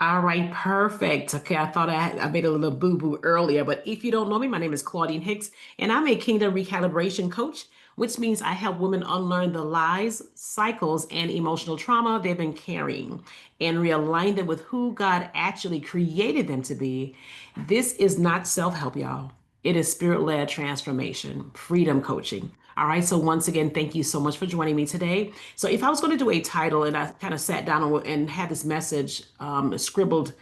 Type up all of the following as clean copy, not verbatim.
All right, perfect. Okay, I thought I made a little boo-boo earlier, but if you don't know me, my name is Claudine Hicks, and I'm a kingdom recalibration coach, which means I help women unlearn the lies, cycles, and emotional trauma they've been carrying and realign them with who God actually created them to be. This is not self-help, y'all. It is spirit-led transformation, freedom coaching. All right, so once again, thank you so much for joining me today. So, if I was going to do a title, and I kind of sat down and had this message scribbled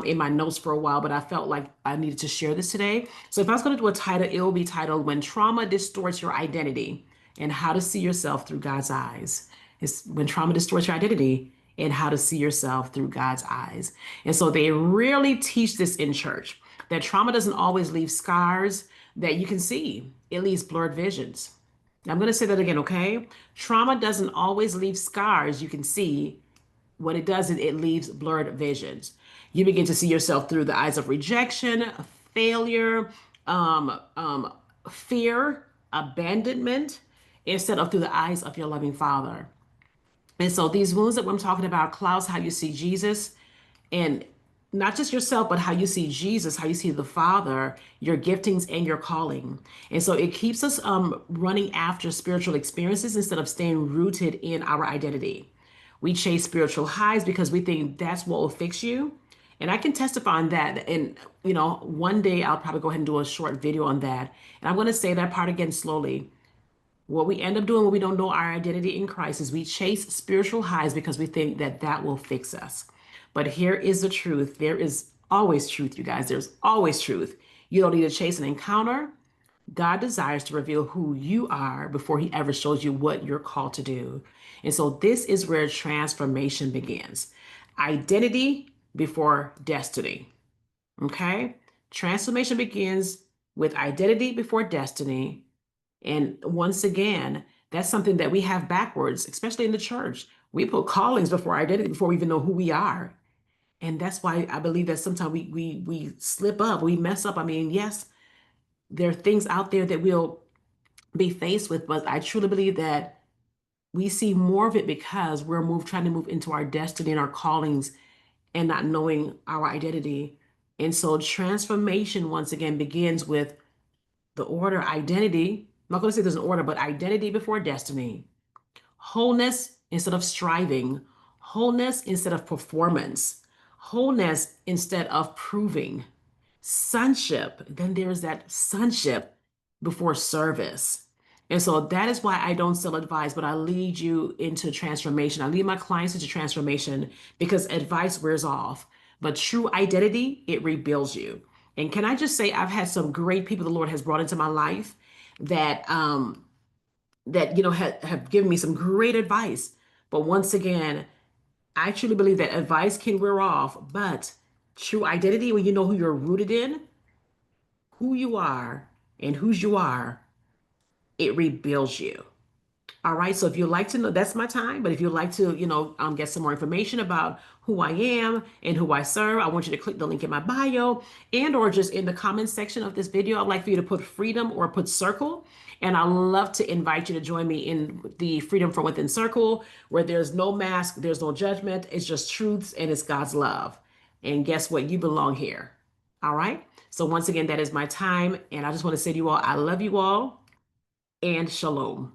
in my notes for a while, but I felt like I needed to share this today. So, if I was going to do a title, it will be titled When Trauma Distorts Your Identity and How to See Yourself Through God's Eyes. It's when trauma distorts your identity and how to see yourself through God's eyes. And so they really teach this in church that trauma doesn't always leave scars that you can see, it leaves blurred visions. I'm going to say that again, okay? Trauma doesn't always leave scars you can see. What it does is it leaves blurred visions. You begin to see yourself through the eyes of rejection, failure, um, um, fear, abandonment, instead of through the eyes of your loving Father. And so these wounds that I'm talking about clouds how you see Jesus, and not just yourself, but how you see Jesus, how you see the Father, your giftings and your calling. And so it keeps us running after spiritual experiences instead of staying rooted in our identity. We chase spiritual highs because we think that's what will fix you. And I can testify on that. And, one day I'll probably go ahead and do a short video on that. And I'm going to say that part again slowly. What we end up doing when we don't know our identity in Christ is we chase spiritual highs because we think that that will fix us. But here is the truth. There is always truth, you guys. There's always truth. You don't need to chase an encounter. God desires to reveal who you are before he ever shows you what you're called to do. And so this is where transformation begins. Identity before destiny. Okay? Transformation begins with identity before destiny. And once again, that's something that we have backwards, especially in the church. We put callings before identity before we even know who we are. And that's why I believe that sometimes we slip up, we mess up. I mean, yes, there are things out there that we'll be faced with, but I truly believe that we see more of it because we're trying to move into our destiny and our callings and not knowing our identity. And so transformation once again begins with the order identity. I'm not going to say there's an order, but identity before destiny, wholeness instead of striving, wholeness instead of performance, wholeness instead of proving, sonship. Then there's that sonship before service. And so that is why I don't sell advice, but I lead you into transformation. I lead my clients into transformation because advice wears off, but true identity, it rebuilds you. And can I just say, I've had some great people the Lord has brought into my life that have given me some great advice. But once again, I truly believe that advice can wear off, but true identity, when you know who you're rooted in, who you are, and whose you are, it rebuilds you. All right. So if you'd like to know, that's my time. But if you'd like to, get some more information about who I am and who I serve, I want you to click the link in my bio and or just in the comments section of this video. I'd like for you to put freedom or put circle. And I'd love to invite you to join me in the Freedom from Within Circle, where there's no mask, there's no judgment. It's just truths and it's God's love. And guess what? You belong here. All right. So once again, that is my time. And I just want to say to you all, I love you all and shalom.